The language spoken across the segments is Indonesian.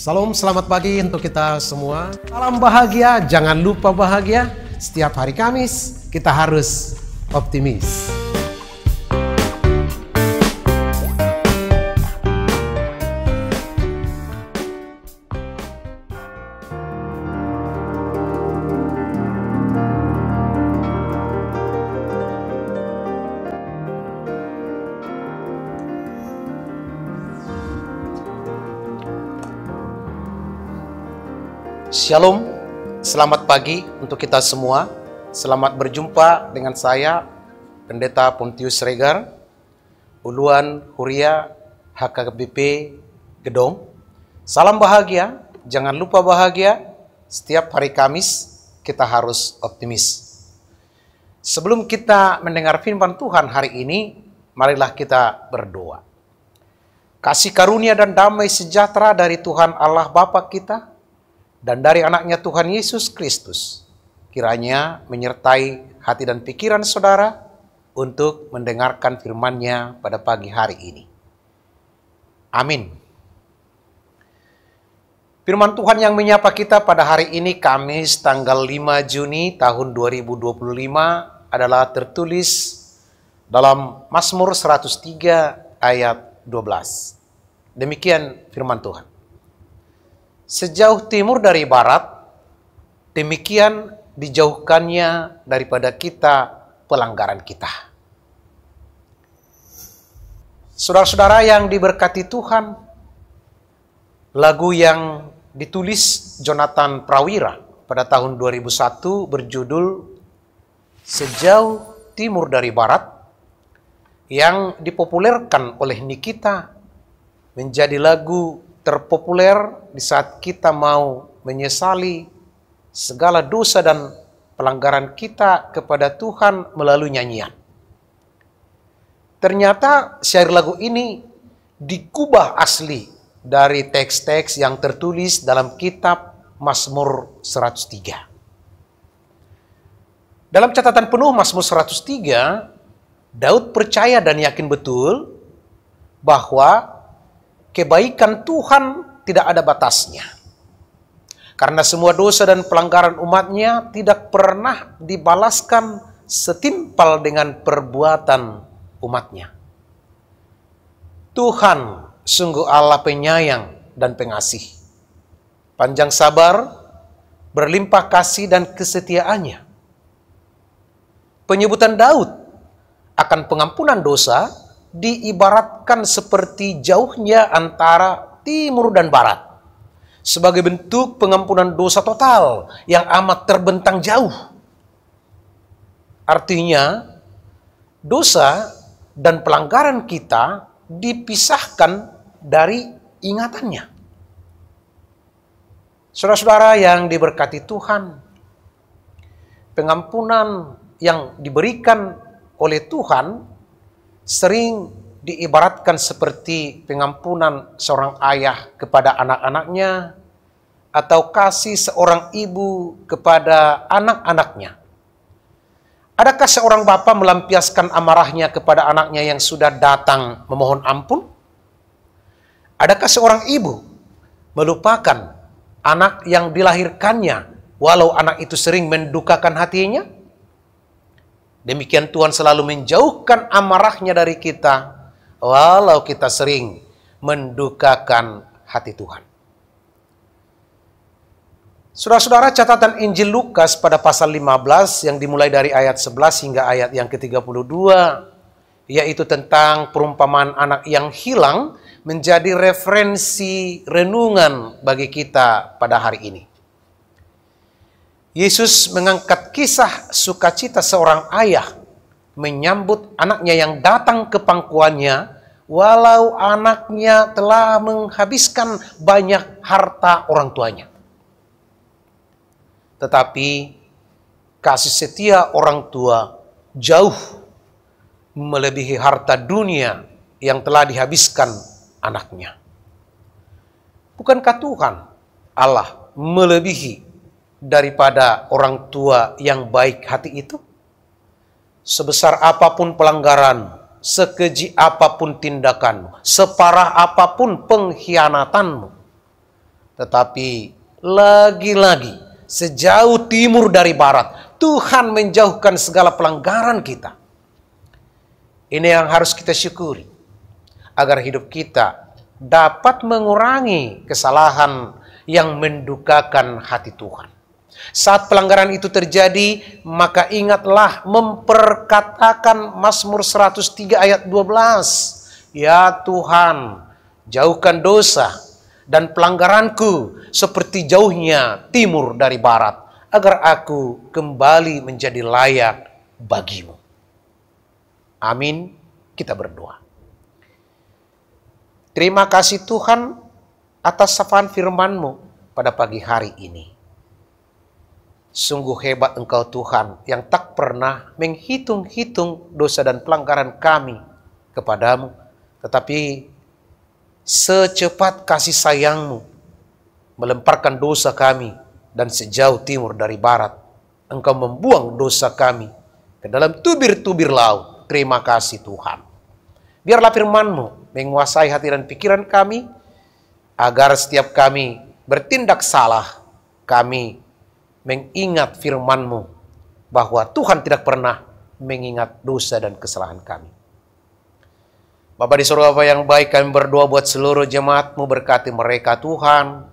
Salam, selamat pagi untuk kita semua. Salam bahagia, jangan lupa bahagia. Setiap hari Kamis kita harus optimis. Shalom, selamat pagi untuk kita semua. Selamat berjumpa dengan saya, Pendeta Pontius Regar, Uluan Huria HKBP Gedong. Salam bahagia, jangan lupa bahagia. Setiap hari Kamis kita harus optimis. Sebelum kita mendengar firman Tuhan hari ini, marilah kita berdoa. Kasih karunia dan damai sejahtera dari Tuhan Allah Bapa kita dan dari anaknya Tuhan Yesus Kristus, kiranya menyertai hati dan pikiran saudara untuk mendengarkan firman-Nya pada pagi hari ini. Amin. Firman Tuhan yang menyapa kita pada hari ini, Kamis tanggal 5 Juni tahun 2025, adalah tertulis dalam Mazmur 103 ayat 12. Demikian firman Tuhan. Sejauh timur dari barat, demikian dijauhkannya daripada kita pelanggaran kita. Saudara-saudara yang diberkati Tuhan, lagu yang ditulis Jonathan Prawira pada tahun 2001 berjudul Sejauh Timur dari Barat, yang dipopulerkan oleh Nikita, menjadi lagu terpopuler di saat kita mau menyesali segala dosa dan pelanggaran kita kepada Tuhan melalui nyanyian. Ternyata syair lagu ini dikubah asli dari teks-teks yang tertulis dalam kitab Mazmur 103. Dalam catatan penuh Mazmur 103, Daud percaya dan yakin betul bahwa kebaikan Tuhan tidak ada batasnya. Karena semua dosa dan pelanggaran umatnya tidak pernah dibalaskan setimpal dengan perbuatan umatnya. Tuhan sungguh Allah penyayang dan pengasih, panjang sabar, berlimpah kasih dan kesetiaannya. Penyebutan Daud akan pengampunan dosa diibaratkan seperti jauhnya antara timur dan barat, sebagai bentuk pengampunan dosa total yang amat terbentang jauh. Artinya, dosa dan pelanggaran kita dipisahkan dari ingatannya. Saudara-saudara yang diberkati Tuhan, pengampunan yang diberikan oleh Tuhan sering diibaratkan seperti pengampunan seorang ayah kepada anak-anaknya, atau kasih seorang ibu kepada anak-anaknya. Adakah seorang bapa melampiaskan amarahnya kepada anaknya yang sudah datang memohon ampun? Adakah seorang ibu melupakan anak yang dilahirkannya walau anak itu sering mendukakan hatinya? Demikian Tuhan selalu menjauhkan amarahnya dari kita, walau kita sering mendukakan hati Tuhan. Saudara-saudara, catatan Injil Lukas pada pasal 15 yang dimulai dari ayat 11 hingga ayat yang ke-32, yaitu tentang perumpamaan anak yang hilang, menjadi referensi renungan bagi kita pada hari ini. Yesus mengangkat kisah sukacita seorang ayah menyambut anaknya yang datang ke pangkuannya, walau anaknya telah menghabiskan banyak harta orang tuanya. Tetapi kasih setia orang tua jauh melebihi harta dunia yang telah dihabiskan anaknya. Bukankah Tuhan Allah melebihi daripada orang tua yang baik hati itu? Sebesar apapun pelanggaran, sekeji apapun tindakanmu, separah apapun pengkhianatanmu, Tetapi lagi-lagi sejauh timur dari barat, Tuhan menjauhkan segala pelanggaran kita. Ini yang harus kita syukuri, agar hidup kita dapat mengurangi kesalahan yang mendukakan hati Tuhan. Saat pelanggaran itu terjadi, maka ingatlah memperkatakan Mazmur 103 ayat 12. Ya Tuhan, jauhkan dosa dan pelanggaranku seperti jauhnya timur dari barat, agar aku kembali menjadi layak bagimu. Amin. Kita berdoa. Terima kasih Tuhan atas sapaan firman-Mu pada pagi hari ini. Sungguh hebat Engkau Tuhan yang tak pernah menghitung-hitung dosa dan pelanggaran kami kepadamu. Tetapi secepat kasih sayang-Mu melemparkan dosa kami, dan sejauh timur dari barat Engkau membuang dosa kami ke dalam tubir-tubir laut. Terima kasih Tuhan. Biarlah firman-Mu menguasai hati dan pikiran kami, agar setiap kami bertindak salah, kami mengingat firman-Mu bahwa Tuhan tidak pernah mengingat dosa dan kesalahan kami. Bapa di surga, Bapa yang baik, kami berdoa buat seluruh jemaat-Mu, berkati mereka Tuhan,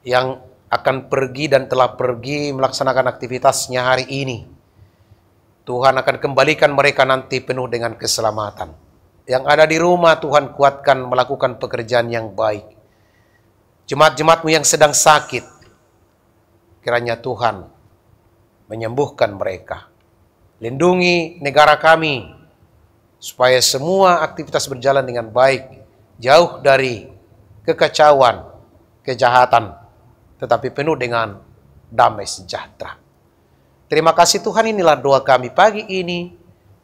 yang akan pergi dan telah pergi melaksanakan aktivitasnya hari ini. Tuhan akan kembalikan mereka nanti penuh dengan keselamatan. Yang ada di rumah, Tuhan kuatkan melakukan pekerjaan yang baik. Jemaat-jemaat-Mu yang sedang sakit, kiranya Tuhan menyembuhkan mereka. Lindungi negara kami, supaya semua aktivitas berjalan dengan baik, jauh dari kekacauan, kejahatan, tetapi penuh dengan damai sejahtera. Terima kasih Tuhan, inilah doa kami pagi ini.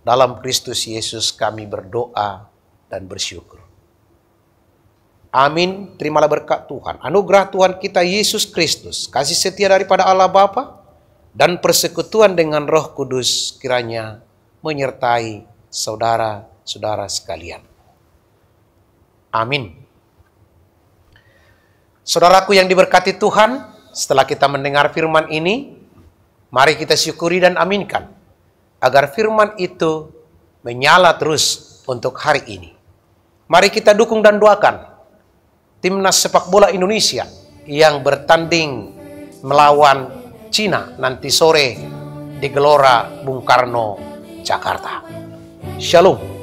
Dalam Kristus Yesus kami berdoa dan bersyukur. Amin. Terimalah berkat Tuhan, anugerah Tuhan kita Yesus Kristus, kasih setia daripada Allah Bapa, dan persekutuan dengan Roh Kudus kiranya menyertai saudara-saudara sekalian. Amin. Saudaraku yang diberkati Tuhan, setelah kita mendengar firman ini, mari kita syukuri dan aminkan, agar firman itu menyala terus untuk hari ini. Mari kita dukung dan doakan timnas sepak bola Indonesia yang bertanding melawan Cina nanti sore di Gelora Bung Karno, Jakarta. Shalom.